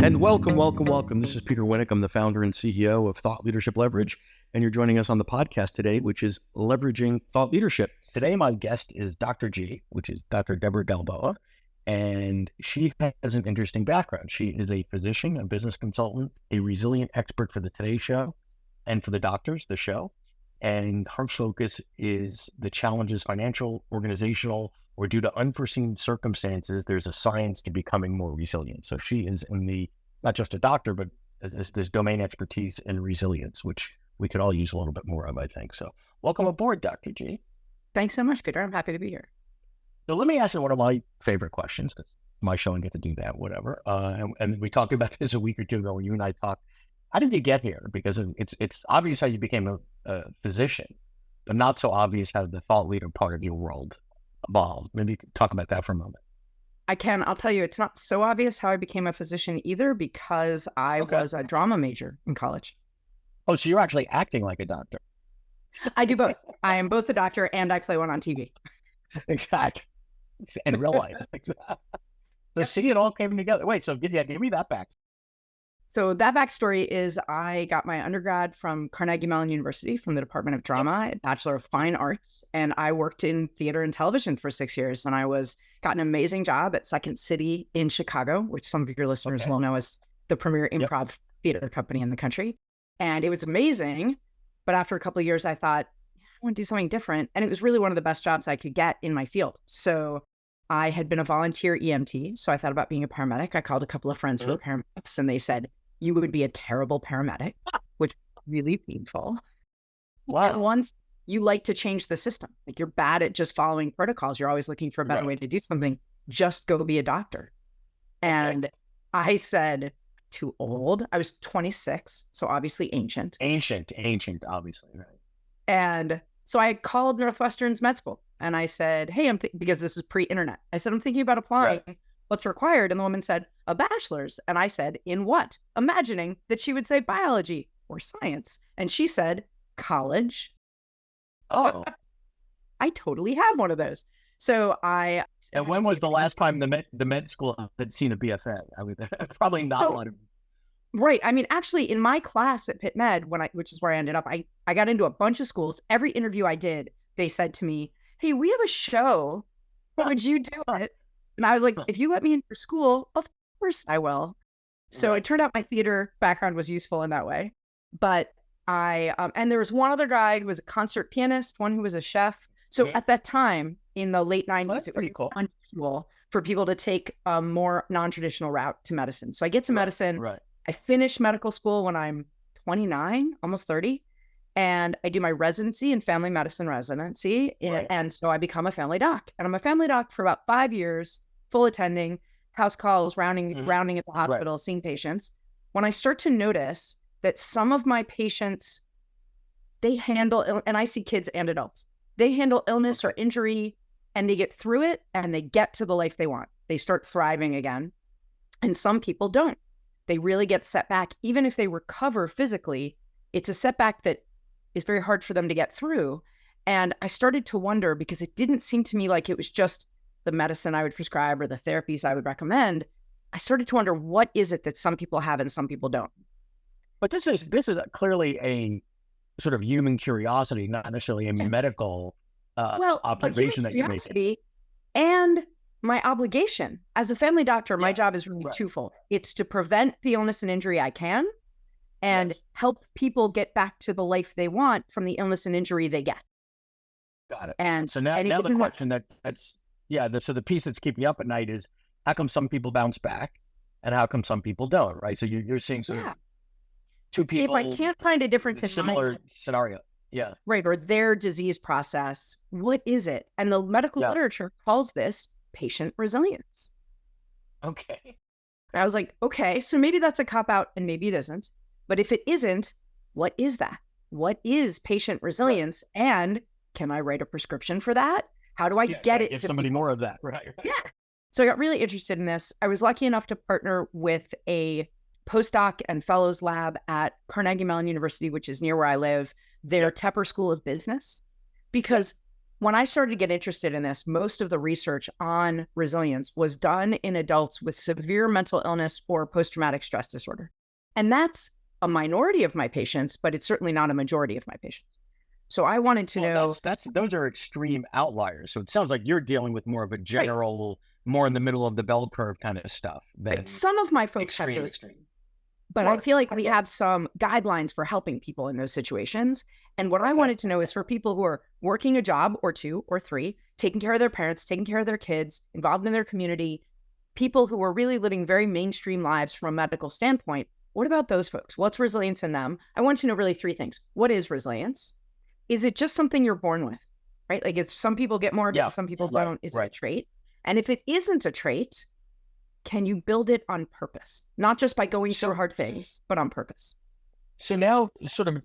And welcome, welcome, welcome. This is Peter Winnick. I'm the founder and CEO of Thought Leadership Leverage. And you're joining us on the podcast today, which is Leveraging Thought Leadership. Today, my guest is Dr. G, which is Dr. Deborah Gilboa. And she has an interesting background. She is a physician, a business consultant, a resilient expert for the Today Show and for the Doctors, the show. And her focus is the challenges, financial, organizational, or due to unforeseen circumstances, there's a science to becoming more resilient. So she is in the, not just a doctor, but this domain expertise in resilience, which we could all use a little bit more of, I think. So welcome aboard, Dr. G. Thanks so much, Peter. I'm happy to be here. So let me ask you one of my favorite questions, because my show and get to do that, whatever. And we talked about this a week or two ago when you and I talked. How did you get here? Because it's obvious how you became a physician, but not so obvious how the thought leader part of your world evolved. Maybe you could talk about that for a moment. I can. I'll tell you, it's not so obvious how I became a physician either, because I was a drama major in college. Oh, so you're actually acting like a doctor. I do both. I am both a doctor and I play one on TV. Exactly. In real life. So see, it all came together. Wait, so give me that back. So that backstory is I got my undergrad from Carnegie Mellon University from the Department of Drama, Bachelor of Fine Arts, and I worked in theater and television for 6 years. And I got an amazing job at Second City in Chicago, which some of your listeners will know as the premier improv theater company in the country. And it was amazing. But after a couple of years, I thought, I want to do something different. And it was really one of the best jobs I could get in my field. So I had been a volunteer EMT. So I thought about being a paramedic. I called a couple of friends who were paramedics, and they said, you would be a terrible paramedic, which was really painful. Wow. And once you like to change the system, like you're bad at just following protocols. You're always looking for a better way to do something. Just go be a doctor. And I said, too old. I was 26. So obviously ancient, obviously. Right. And so I called Northwestern's med school and I said, hey, because this is pre-internet. I said, I'm thinking about applying. Right. What's required? And the woman said, a bachelor's. And I said, in what? Imagining that she would say biology or science. And she said, college. Oh. I totally had one of those. So And when was the last time the med school had seen a BFA? I mean, probably not a lot of. Right. I mean, actually, in my class at Pitt Med, which is where I ended up, I got into a bunch of schools. Every interview I did, they said to me, hey, we have a show. Would you do it? And I was like, if you let me into your school, of course I will. So it turned out my theater background was useful in that way. But and there was one other guy who was a concert pianist, one who was a chef. So at that time, in the late 90s, it was unusual for people to take a more non-traditional route to medicine. So I get to medicine. Right. I finish medical school when I'm 29, almost 30. And I do my residency in family medicine residency. And so I become a family doc. And I'm a family doc for about 5 years, full attending, house calls, rounding at the hospital, seeing patients. When I start to notice that some of my patients, they handle, and I see kids and adults, they handle illness or injury and they get through it and they get to the life they want. They start thriving again. And some people don't. They really get set back. Even if they recover physically, it's a setback that is very hard for them to get through. And I started to wonder, because it didn't seem to me like it was just the medicine I would prescribe or the therapies I would recommend. I started to wonder, what is it that some people have and some people don't? But this is clearly a sort of human curiosity, not necessarily a medical observation that you're making. And my obligation as a family doctor, my job is really twofold. It's to prevent the illness and injury I can, and help people get back to the life they want from the illness and injury they get. Got it. And so now the question so the piece that's keeping you up at night is, how come some people bounce back and how come some people don't, right? So you're seeing sort of two people. If I can't find a difference in similar scenario. Yeah. Right. Or their disease process, what is it? And the medical literature calls this patient resilience. Okay. I was like, okay, so maybe that's a cop-out and maybe it isn't. But if it isn't, what is that? What is patient resilience? And can I write a prescription for that? How do I get it give to somebody more of that? Right. Yeah. So I got really interested in this. I was lucky enough to partner with a postdoc and fellows lab at Carnegie Mellon University, which is near where I live, their Tepper School of Business, because when I started to get interested in this, most of the research on resilience was done in adults with severe mental illness or post-traumatic stress disorder. And that's a minority of my patients, but it's certainly not a majority of my patients. So I wanted to know. Those are extreme outliers. So it sounds like you're dealing with more of a general, more in the middle of the bell curve kind of stuff. Some of my folks have those. But I feel like we have some guidelines for helping people in those situations. And what I wanted to know is for people who are working a job or two or three, taking care of their parents, taking care of their kids, involved in their community, people who are really living very mainstream lives from a medical standpoint, what about those folks? What's resilience in them? I want to know really three things. What is resilience? Is it just something you're born with, right? Like it's some people get more, some people don't. Is it a trait? And if it isn't a trait, can you build it on purpose? Not just by going through hard things, but on purpose. So now sort of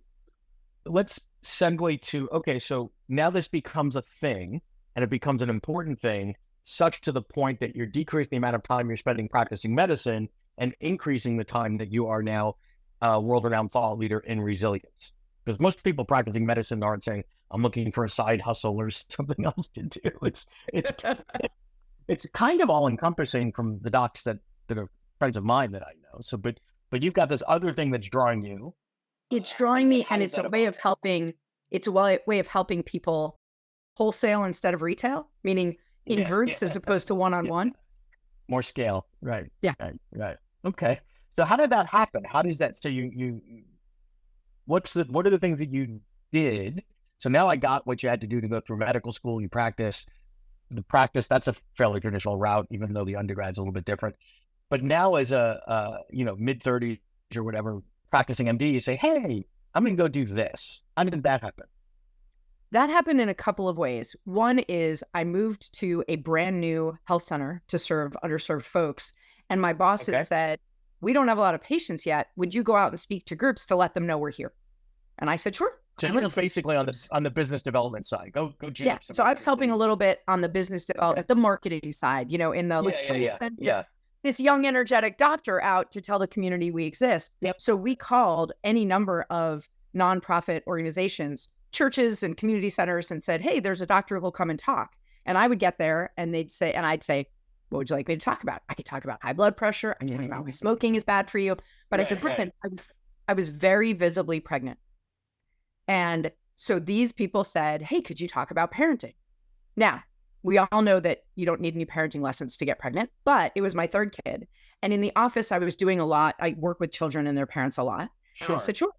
let's segue to, okay, so now this becomes a thing and it becomes an important thing, such to the point that you're decreasing the amount of time you're spending practicing medicine and increasing the time that you are now a world-renowned thought leader in resilience. Because most people practicing medicine aren't saying, I'm looking for a side hustle or something else to do. It's kind of all encompassing from the docs that are friends of mine that I know. So, but you've got this other thing that's drawing you. It's drawing me, and it's a way of helping. It's a way of helping people wholesale instead of retail, meaning in groups as opposed to one-on-one. More scale, right? Yeah, right. Okay. So how did that happen? How does that? So what are the things that you did? So now I got what you had to do to go through medical school. You practice. The practice, that's a fairly traditional route, even though the undergrad's a little bit different. But now as a mid-30s or whatever, practicing MD, you say, hey, I'm going to go do this. How did that happen? That happened in a couple of ways. One is I moved to a brand new health center to serve underserved folks. And my boss had said, we don't have a lot of patients yet. Would you go out and speak to groups to let them know we're here? And I said, sure. So you're basically on the business development side. Go. Yeah. So I was helping a little bit on the business development, the marketing side, in the this young energetic doctor out to tell the community we exist. Yep. So we called any number of nonprofit organizations, churches and community centers, and said, hey, there's a doctor who will come and talk. And I would get there and I'd say, what would you like me to talk about? I could talk about high blood pressure. I could talk about why smoking is bad for you. But I said, I was very visibly pregnant. And so these people said, hey, could you talk about parenting? Now, we all know that you don't need any parenting lessons to get pregnant, but it was my third kid. And in the office, I was doing a lot. I work with children and their parents a lot. Sure. And I said, sure.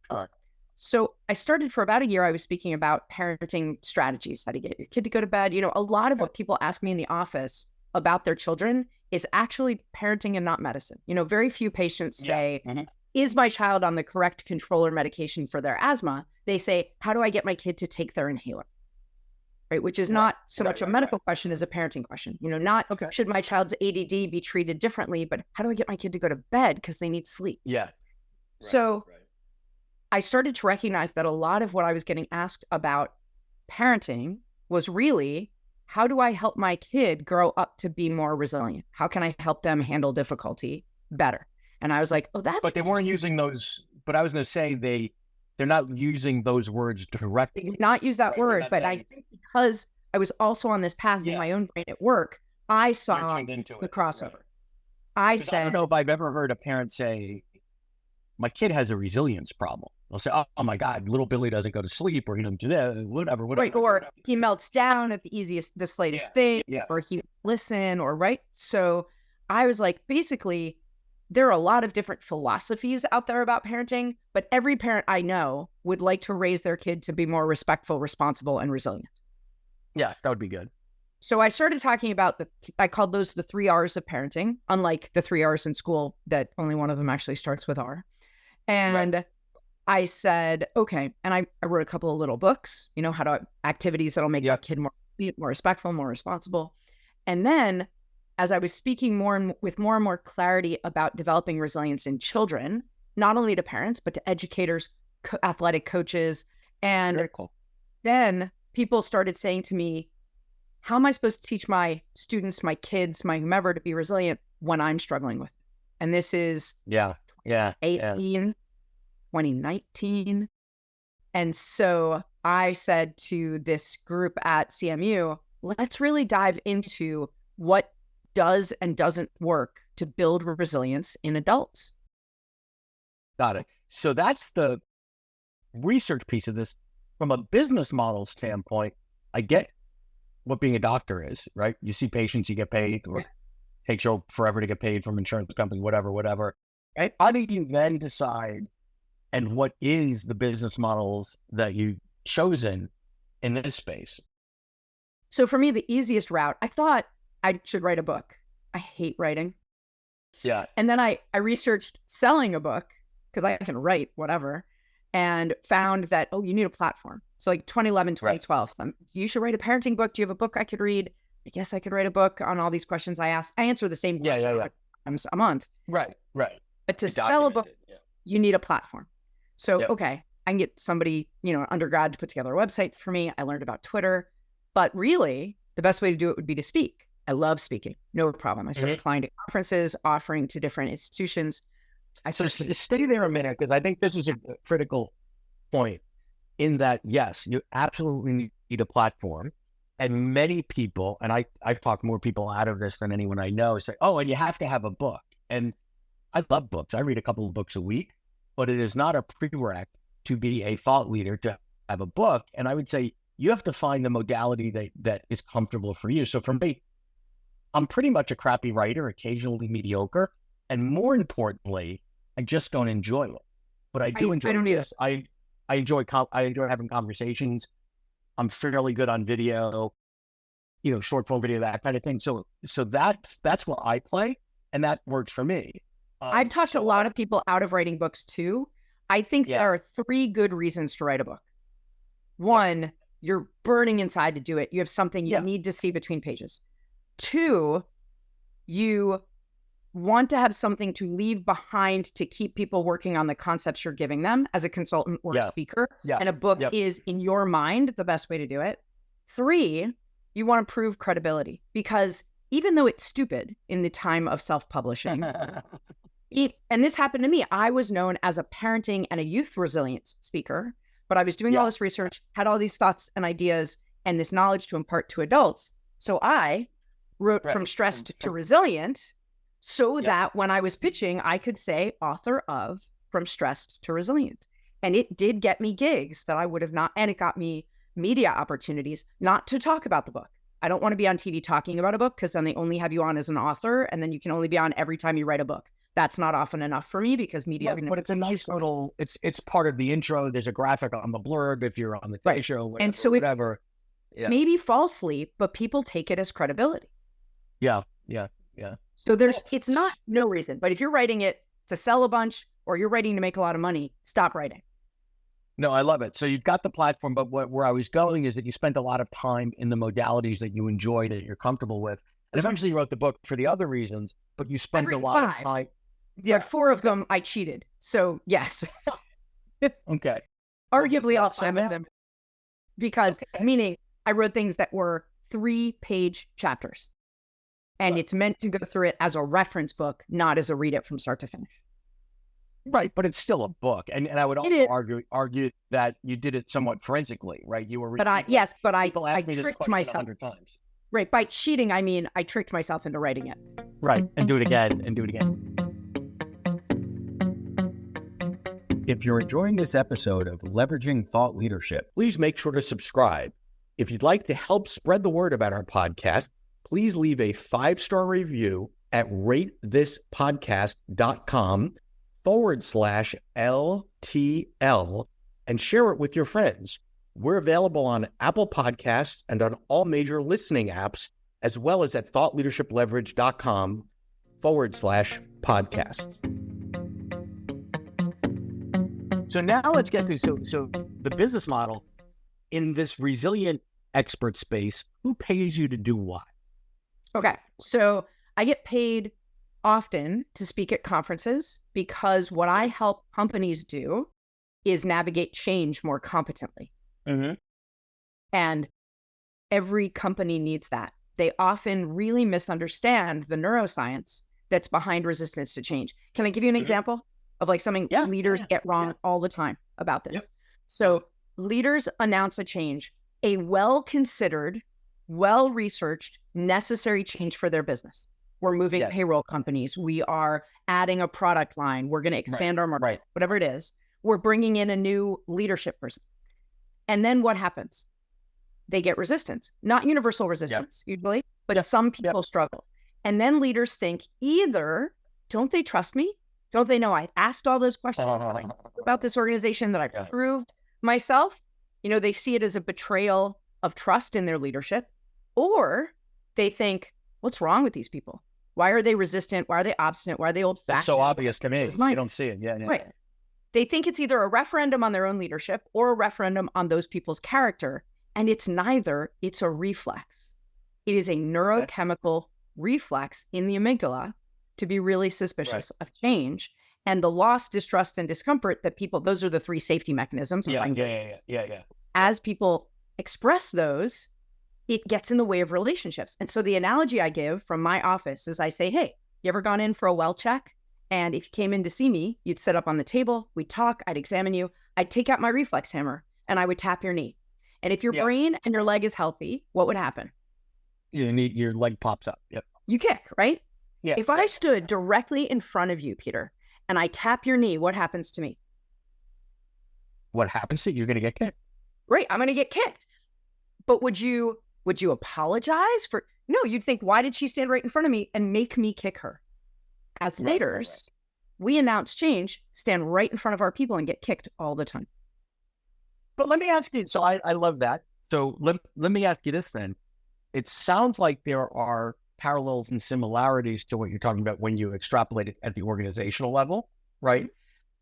So I started for about a year. I was speaking about parenting strategies, how to get your kid to go to bed. A lot of what people ask me in the office about their children is actually parenting and not medicine. Very few patients say, is my child on the correct control or medication for their asthma? They say, how do I get my kid to take their inhaler? Right, which is not so much a medical question as a parenting question. Not should my child's ADD be treated differently, but how do I get my kid to go to bed because they need sleep? Yeah. So I started to recognize that a lot of what I was getting asked about parenting was really, how do I help my kid grow up to be more resilient? How can I help them handle difficulty better? And I was like, But they weren't using those, but I was going to say they're not using those words directly. They did not use that word, but I think because I was also on this path in my own brain at work, I saw the crossover. I don't know if I've ever heard a parent say, my kid has a resilience problem. They'll say, oh my God, little Billy doesn't go to sleep, or he doesn't do that, whatever. Right, or he melts down at the slightest thing, or he won't listen, or right. So I was like, basically, there are a lot of different philosophies out there about parenting, but every parent I know would like to raise their kid to be more respectful, responsible, and resilient. Yeah, that would be good. So I started talking about I called those the 3 R's of parenting, unlike the 3 R's in school that only one of them actually starts with R. And I said, okay. And I wrote a couple of little books, activities that'll make your kid more respectful, more responsible. And then as I was speaking with more and more clarity about developing resilience in children, not only to parents, but to educators, athletic coaches. And very cool. Then people started saying to me, how am I supposed to teach my students, my kids, my whomever to be resilient when I'm struggling with it? And this is 2019. And so I said to this group at CMU, let's really dive into what does and doesn't work to build resilience in adults. Got it. So that's the research piece of this. From a business model standpoint, I get what being a doctor is, right? You see patients, you get paid, or it takes you forever to get paid from insurance company, whatever. Right? How do you then decide, and what is the business models that you've chosen in this space? So for me, the easiest route, I thought I should write a book. I hate writing. Yeah. And then I researched selling a book because I can write whatever, and found that, you need a platform. So like 2011, 2012, you should write a parenting book. Do you have a book I could read? I guess I could write a book on all these questions I asked. I answer the same question times a month. Right. But to sell a book, you need a platform. So, okay, I can get somebody, undergrad to put together a website for me. I learned about Twitter, but really the best way to do it would be to speak. I love speaking. No problem. I started applying to conferences, offering to different institutions. So stay there a minute, because I think this is a critical point in that, yes, you absolutely need a platform. And many people, and I've talked more people out of this than anyone I know, say, and you have to have a book. And I love books. I read a couple of books a week, but it is not a prereq to be a thought leader to have a book. And I would say you have to find the modality that is comfortable for you. So for me, I'm pretty much a crappy writer, occasionally mediocre. And more importantly, I just don't enjoy it. But I do enjoy this. I enjoy having conversations. I'm fairly good on video, short form video, that kind of thing. So that's what I play, and that works for me. I've talked a lot of people out of writing books too. I think there are 3 good reasons to write a book. One, you're burning inside to do it. You have something you need to see between pages. 2, you want to have something to leave behind to keep people working on the concepts you're giving them as a consultant or a speaker. And a book is, in your mind, the best way to do it. 3, you want to prove credibility, because even though it's stupid in the time of self-publishing, and this happened to me, I was known as a parenting and a youth resilience speaker, but I was doing all this research, had all these thoughts and ideas and this knowledge to impart to adults. So I wrote From Stressed to Resilient, so that when I was pitching, I could say author of From Stressed to Resilient. And it did get me gigs that I would have not, and it got me media opportunities, not to talk about the book. I don't want to be on TV talking about a book, because then they only have you on as an author, and then you can only be on every time you write a book. That's not often enough for me, because media but it's a nice little, it's part of the intro. There's a graphic on the blurb if you're on the show, whatever, and so whatever. Maybe falsely, but people take it as credibility. Yeah. So it's not no reason, but if you're writing it to sell a bunch, or you're writing to make a lot of money, stop writing. No, I love it. So you've got the platform, but where I was going is that you spent a lot of time in the modalities that you enjoy, that you're comfortable with. And eventually you wrote the book for the other reasons, but you spent a lot of time. Yeah. But 4 of them I cheated. So yes. Okay. Arguably all 5 of them. Because meaning I wrote things that were 3-page chapters. And it's meant to go through it as a reference book, not as a read it from start to finish. Right, but it's still a book, and I would also argue that you did it somewhat forensically, right? You were, but I tricked myself 100 times. Right, by cheating, I mean I tricked myself into writing it. Right, and do it again, and do it again. If you're enjoying this episode of Leveraging Thought Leadership, please make sure to subscribe. If you'd like to help spread the word about our podcast, please leave a 5-star review at ratethis.com/LTL and share it with your friends. We're available on Apple Podcasts and on all major listening apps, as well as at thoughtleadershipleverage.com/podcast. So now let's get to, so the business model in this resilient expert space. Who pays you to do what? Okay, so I get paid often to speak at conferences, because what I help companies do is navigate change more competently. And every company needs that. They often really misunderstand the neuroscience that's behind resistance to change. Can I give you an example of like something leaders get wrong all the time about this? So leaders announce a change, a well-considered, well-researched, necessary change for their business. We're moving payroll companies. We are adding a product line. We're going to expand our market, whatever it is. We're bringing in a new leadership person. And then what happens? They get resistance, not universal resistance usually, but some people struggle. And then leaders think either, don't they trust me? Don't they know I asked all those questions about this organization, that I proved myself? You know, they see it as a betrayal of trust in their leadership. Or they think, what's wrong with these people? Why are they resistant? Why are they obstinate? Why are they old-fashioned? That's so obvious to me. You don't see it. Right. They think it's either a referendum on their own leadership or a referendum on those people's character. And it's neither. It's a reflex. It is a neurochemical reflex in the amygdala to be really suspicious of change. And the loss, distrust, and discomfort that people, those are the three safety mechanisms. As people express those, it gets in the way of relationships. And so the analogy I give from my office is I say, hey, you ever gone in for a well check? And if you came in to see me, you'd sit up on the table, we'd talk, I'd examine you, I'd take out my reflex hammer, and I would tap your knee. And if your brain and your leg is healthy, what would happen? Your leg pops up. You kick, right? Yeah. If I stood directly in front of you, Peter, and I tap your knee, what happens to me? What happens to you? You're going to get kicked. Right, I'm going to get kicked. But would you apologize for? No, you'd think, why did she stand right in front of me and make me kick her? As leaders, we announce change, stand right in front of our people and get kicked all the time. But let me ask you, so I love that. So let me ask you this then. It sounds like there are parallels and similarities to what you're talking about when you extrapolate it at the organizational level, right?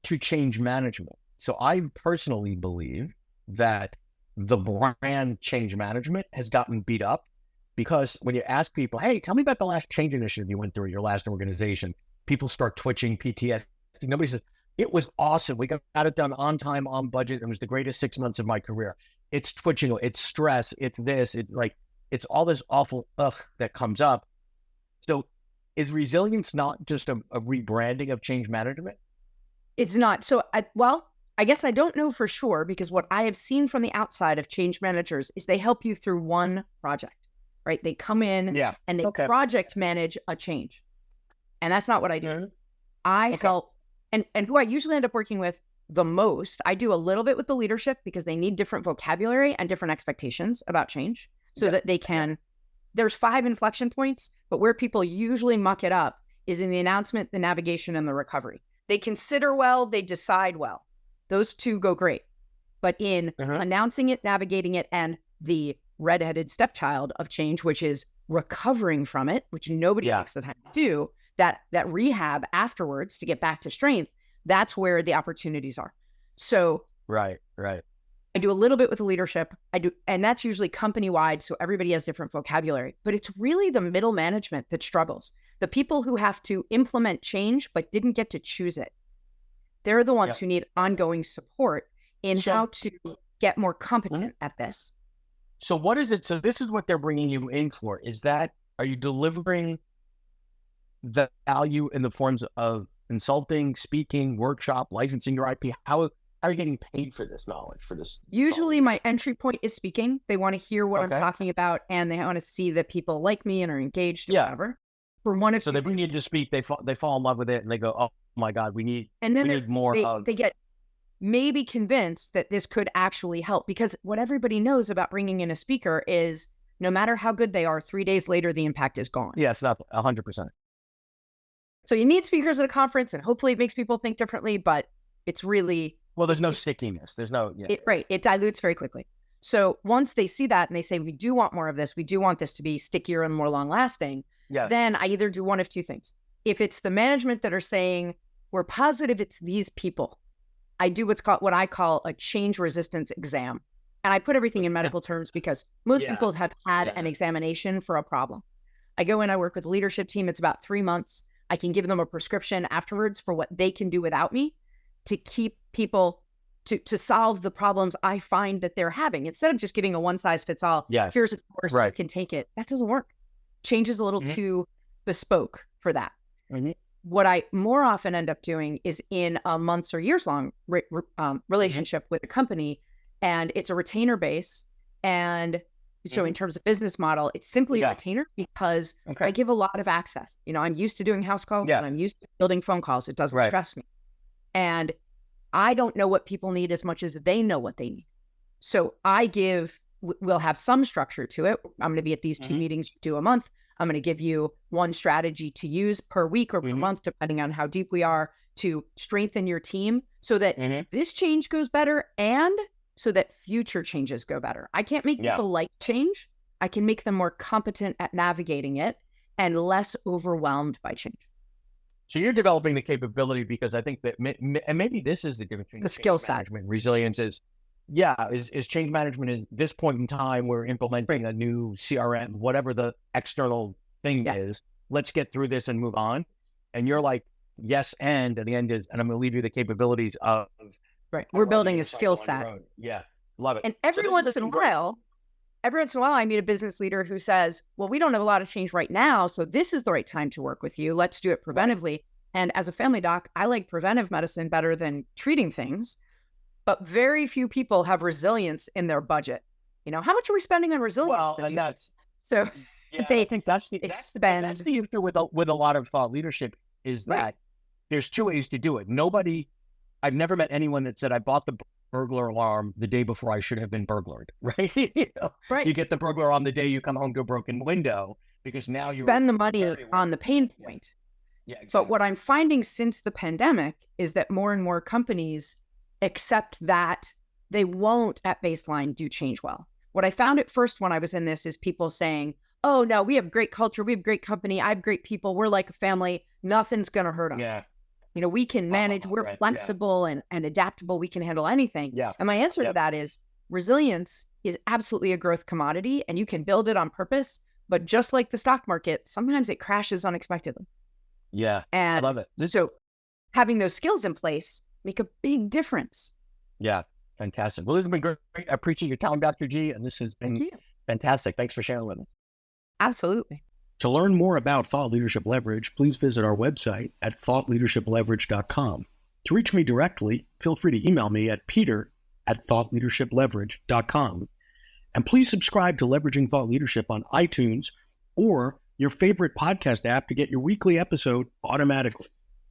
To change management. So I personally believe that the brand change management has gotten beat up because when you ask people, hey, tell me about the last change initiative you went through at your last organization, people start twitching, PTSD. Nobody says, it was awesome. We got it done on time, on budget. It was the greatest 6 months of my career. It's twitching, it's stress, it's this, it's all this awful that comes up. So is resilience not just a rebranding of change management? It's not. So, I guess I don't know for sure, because what I have seen from the outside of change managers is they help you through one project, right? They come in and they project manage a change. And that's not what I do. I help, and who I usually end up working with the most, I do a little bit with the leadership because they need different vocabulary and different expectations about change so that they can, there's 5 inflection points, but where people usually muck it up is in the announcement, the navigation, and the recovery. They consider well, they decide well. Those 2 go great. But in announcing it, navigating it, and the redheaded stepchild of change, which is recovering from it, which nobody takes the time to do, that rehab afterwards to get back to strength, that's where the opportunities are. So right. I do a little bit with the leadership. And that's usually company-wide, so everybody has different vocabulary. But it's really the middle management that struggles. The people who have to implement change but didn't get to choose it. They're the ones who need ongoing support in how to get more competent at this. So what is it? So this is what they're bringing you in for. Are you delivering the value in the forms of consulting, speaking, workshop, licensing your IP? How are you getting paid for this knowledge, for this? Usually my entry point is speaking. They want to hear what I'm talking about, and they want to see that people like me and are engaged or whatever. So they bring you to speak, they fall in love with it, and they go, oh my God, we need more of. They get maybe convinced that this could actually help, because what everybody knows about bringing in a speaker is no matter how good they are, 3 days later, the impact is gone. Yeah, it's not 100%. So you need speakers at a conference, and hopefully it makes people think differently, but it's really... Well, there's no stickiness. There's no... It dilutes very quickly. So once they see that and they say, we do want more of this, we do want this to be stickier and more long-lasting, then I either do one of 2 things. If it's the management that are saying, we're positive it's these people, I do what I call a change resistance exam. And I put everything in medical terms because most people have had an examination for a problem. I go in, I work with the leadership team. It's about 3 months. I can give them a prescription afterwards for what they can do without me to keep people to solve the problems I find that they're having. Instead of just giving a one-size-fits-all, here's a course, you can take it. That doesn't work. Change is a little too bespoke for that. What I more often end up doing is in a months or years long relationship with a company, and it's a retainer base. And so in terms of business model, it's simply a retainer because I give a lot of access. I'm used to doing house calls and I'm used to building phone calls. It doesn't stress me. And I don't know what people need as much as they know what they need. So we'll have some structure to it. I'm going to be at these 2 meetings you do a month. I'm going to give you one strategy to use per week or per month, depending on how deep we are, to strengthen your team so that this change goes better and so that future changes go better. I can't make people like change. I can make them more competent at navigating it and less overwhelmed by change. So you're developing the capability because I think that, and maybe this is the difference between the skill set. Management, resilience is change management is this point in time we're implementing a new CRM, whatever the external thing is. Let's get through this and move on. And you're like, yes, and the end is, and I'm going to leave you the capabilities of. Right. We're building a skill set. Yeah. Love it. And every once in a while, I meet a business leader who says, well, we don't have a lot of change right now, so this is the right time to work with you. Let's do it preventively. Right. And as a family doc, I like preventive medicine better than treating things. But very few people have resilience in their budget. How much are we spending on resilience? Well, and that's so. I think that's the issue with a lot of thought leadership is that there's 2 ways to do it. I've never met anyone that said I bought the burglar alarm the day before I should have been burglared. Right? You get the burglar on the day you come home to a broken window because now you spend the money on the pain point. Yeah. Exactly. But what I'm finding since the pandemic is that more and more companies accept that they won't at baseline do change well. What I found at first when I was in this is people saying, oh no, we have great culture. We have great company. I have great people. We're like a family. Nothing's going to hurt us. Yeah. We can manage. We're flexible and adaptable. We can handle anything. Yeah. And my answer to that is resilience is absolutely a growth commodity and you can build it on purpose. But just like the stock market, sometimes it crashes unexpectedly. Yeah. And I love it. So having those skills in place make a big difference. Yeah. Fantastic. Well, this has been great. I appreciate your time, Dr. G. And this has been fantastic. Thanks for sharing with us. Absolutely. To learn more about Thought Leadership Leverage, please visit our website at thoughtleadershipleverage.com. To reach me directly, feel free to email me at peter@thoughtleadershipleverage.com. And please subscribe to Leveraging Thought Leadership on iTunes or your favorite podcast app to get your weekly episode automatically.